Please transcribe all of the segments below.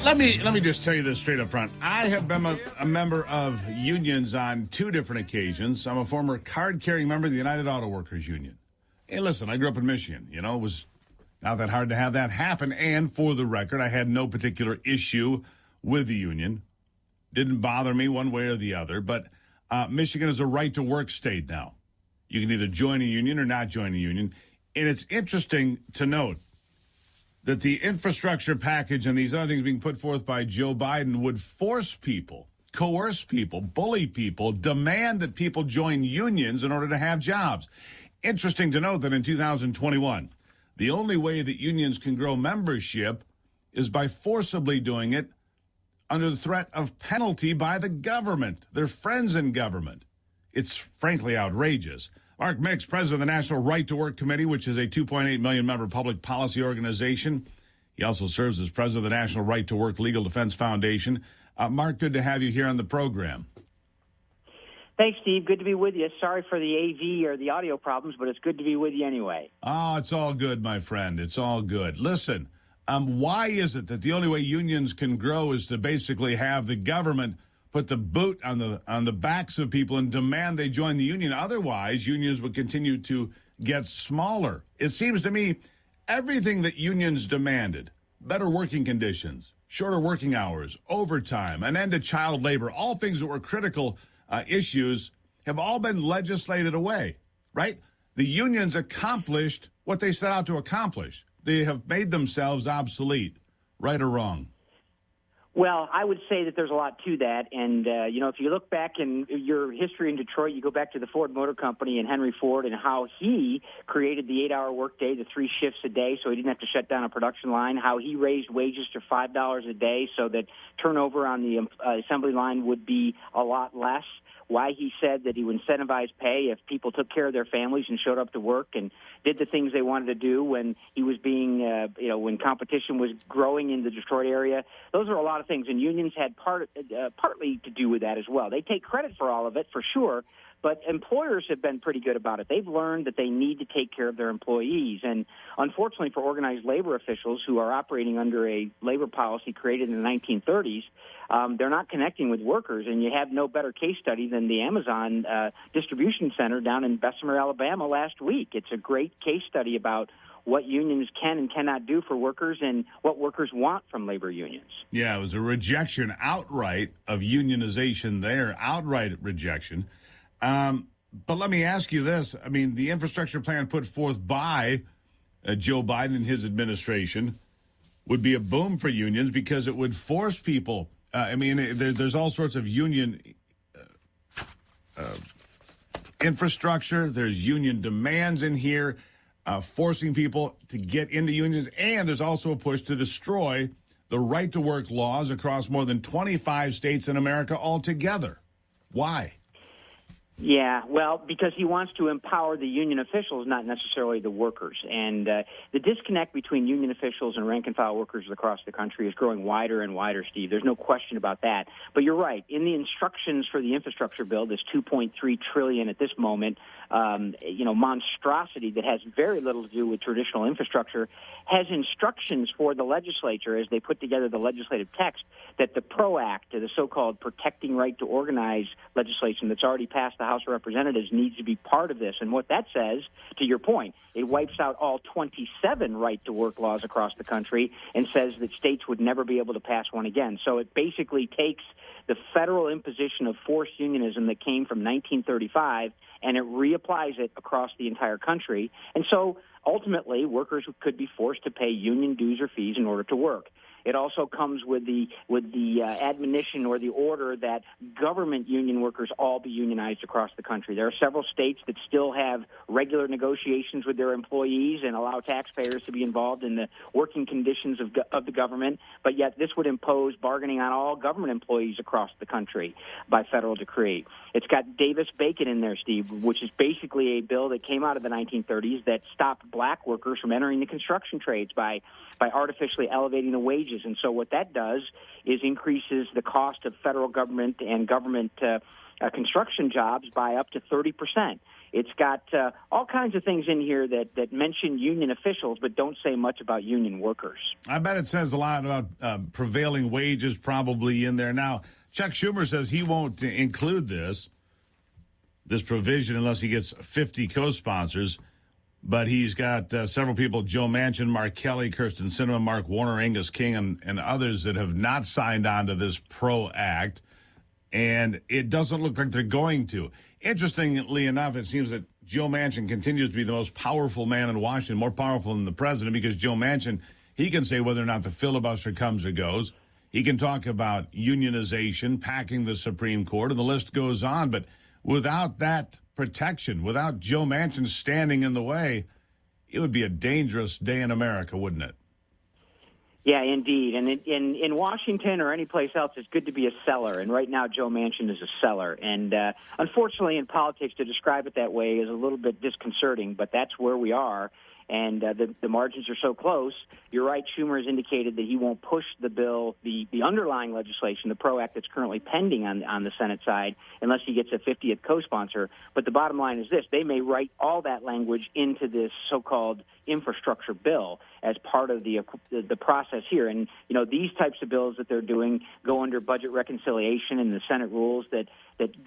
Let me just tell you this straight up front. I have been a member of unions on two different occasions. I'm a former card-carrying member of the United Auto Workers Union. Hey, listen, I grew up in Michigan. You know, it was not that hard to have that happen. And for the record, I had no particular issue with the union. Didn't bother me one way or the other. But Michigan is a right-to-work state now. You can either join a union or not join a union. And it's interesting to note that the infrastructure package and these other things being put forth by Joe Biden would force people, coerce people, bully people, demand that people join unions in order to have jobs. Interesting to note that in 2021, the only way that unions can grow membership is by forcibly doing it under the threat of penalty by the government, their friends in government. It's frankly outrageous. Mark Mix, president of the National Right to Work Committee, which is a 2.8 million member public policy organization. He also serves as president of the National Right to Work Legal Defense Foundation. Mark, good to have you here on the program. Thanks, Steve. Good to be with you. Sorry for the AV or the audio problems, but it's good to be with you anyway. Oh, it's all good, my friend. It's all good. Listen, why is it that the only way unions can grow is to basically have the government put the boot on the backs of people and demand they join the union? Otherwise, unions would continue to get smaller. It seems to me everything that unions demanded, better working conditions, shorter working hours, overtime, an end to child labor, all things that were critical issues have all been legislated away, right? The unions accomplished what they set out to accomplish. They have made themselves obsolete, right or wrong. Well, I would say that there's a lot to that. And, if you look back in your history in Detroit, you go back to the Ford Motor Company and Henry Ford and how he created the 8-hour workday, the 3 shifts a day, so he didn't have to shut down a production line, how he raised wages to $5 a day so that turnover on the assembly line would be a lot less. Why he said that he would incentivize pay if people took care of their families and showed up to work and did the things they wanted to do when he was being, when competition was growing in the Detroit area. Those are a lot of things, and unions had partly to do with that as well. They take credit for all of it, for sure, but employers have been pretty good about it. They've learned that they need to take care of their employees. And unfortunately for organized labor officials who are operating under a labor policy created in the 1930s, they're not connecting with workers. And you have no better case study than the Amazon distribution center down in Bessemer, Alabama last week. It's a great case study about what unions can and cannot do for workers and what workers want from labor unions. Yeah, it was a rejection outright of unionization there, outright rejection. But let me ask you this. I mean, the infrastructure plan put forth by Joe Biden and his administration would be a boom for unions because it would force people. There's all sorts of union infrastructure. There's union demands in here, forcing people to get into unions. And there's also a push to destroy the right to work laws across more than 25 states in America altogether. Why? Yeah, well, because he wants to empower the union officials, not necessarily the workers. And the disconnect between union officials and rank-and-file workers across the country is growing wider and wider, Steve. There's no question about that. But you're right. In the instructions for the infrastructure bill, this $2.3 trillion at this moment, monstrosity that has very little to do with traditional infrastructure, has instructions for the legislature as they put together the legislative text that the PRO Act, the so-called Protecting Right to Organize legislation that's already passed the House of Representatives, needs to be part of this. And what that says, to your point, it wipes out all 27 right-to-work laws across the country and says that states would never be able to pass one again. So it basically takes the federal imposition of forced unionism that came from 1935 and it reapplies it across the entire country. And so ultimately, workers could be forced to pay union dues or fees in order to work. It also comes with the admonition or the order that government union workers all be unionized across the country. There are several states that still have regular negotiations with their employees and allow taxpayers to be involved in the working conditions of the government, but yet this would impose bargaining on all government employees across the country by federal decree. It's got Davis-Bacon in there, Steve, which is basically a bill that came out of the 1930s that stopped black workers from entering the construction trades by artificially elevating the wages. And so what that does is increases the cost of federal government and government construction jobs by up to 30%. It's got all kinds of things in here that mention union officials but don't say much about union workers. I bet it says a lot about prevailing wages probably in there. Now, Chuck Schumer says he won't include this provision unless he gets 50 co-sponsors. But he's got several people, Joe Manchin, Mark Kelly, Kirsten Sinema, Mark Warner, Angus King, and others that have not signed on to this PRO Act. And it doesn't look like they're going to. Interestingly enough, it seems that Joe Manchin continues to be the most powerful man in Washington, more powerful than the president, because Joe Manchin, he can say whether or not the filibuster comes or goes. He can talk about unionization, packing the Supreme Court, and the list goes on. But without that protection, without Joe Manchin standing in the way, it would be a dangerous day in America, wouldn't it? Yeah, indeed. And in Washington or any place else, it's good to be a seller. And right now, Joe Manchin is a seller. And unfortunately, in politics, to describe it that way is a little bit disconcerting, but that's where we are. And the margins are so close. You're right, Schumer has indicated that he won't push the bill, the underlying legislation, the PRO Act that's currently pending on the Senate side, unless he gets a 50th co-sponsor. But the bottom line is this: they may write all that language into this so-called infrastructure bill as part of the process here. And, you know, these types of bills that they're doing go under budget reconciliation and the Senate rules that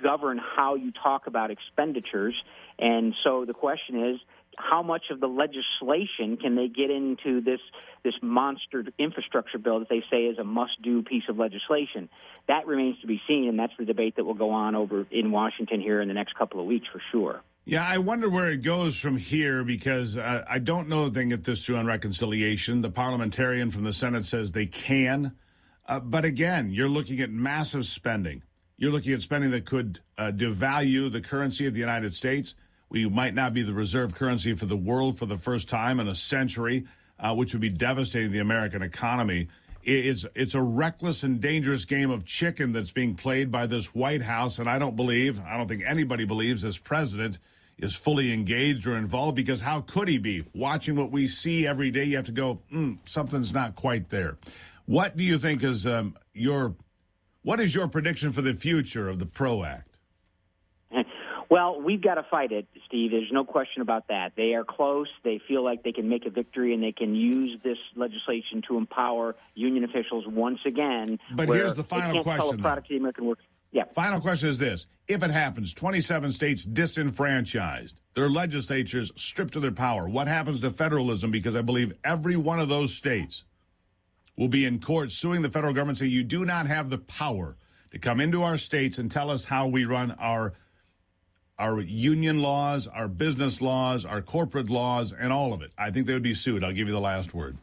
govern how you talk about expenditures. And so the question is, how much of the legislation can they get into this monster infrastructure bill that they say is a must-do piece of legislation? That remains to be seen, and that's the debate that will go on over in Washington here in the next couple of weeks for sure. Yeah, I wonder where it goes from here, because I don't know if they can get this through on reconciliation. The parliamentarian from the Senate says they can. But again, you're looking at massive spending. You're looking at spending that could devalue the currency of the United States. We might not be the reserve currency for the world for the first time in a century, which would be devastating the American economy. It's a reckless and dangerous game of chicken that's being played by this White House, and I don't think anybody believes this president is fully engaged or involved, because how could he be? Watching what we see every day, you have to go, something's not quite there. What do you think is what is your prediction for the future of the PRO Act? Well, we've got to fight it, Steve. There's no question about that. They are close. They feel like they can make a victory, and they can use this legislation to empower union officials once again. But here's the final question. Sell a product to the American worker. Yeah. Final question is this. If it happens, 27 states disenfranchised, their legislatures stripped of their power, what happens to federalism? Because I believe every one of those states will be in court suing the federal government, saying you do not have the power to come into our states and tell us how we run our union laws, our business laws, our corporate laws, and all of it. I think they would be sued. I'll give you the last word.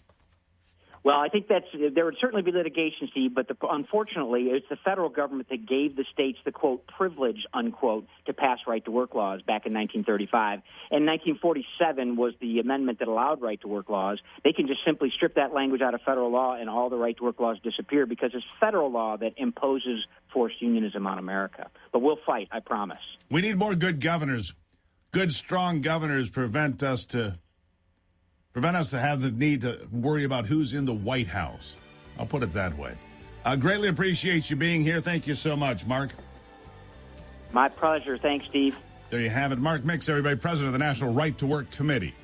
Well, I think there would certainly be litigation, Steve, but unfortunately, it's the federal government that gave the states the, quote, privilege, unquote, to pass right-to-work laws back in 1935. And 1947 was the amendment that allowed right-to-work laws. They can just simply strip that language out of federal law, and all the right-to-work laws disappear, because it's federal law that imposes forced unionism on America. But we'll fight, I promise. We need more good governors. Good, strong governors prevent us to have the need to worry about who's in the White House. I'll put it that way. I greatly appreciate you being here. Thank you so much, Mark. My pleasure. Thanks, Steve. There you have it. Mark Mix, everybody, president of the National Right to Work Committee.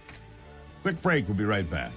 Quick break. We'll be right back.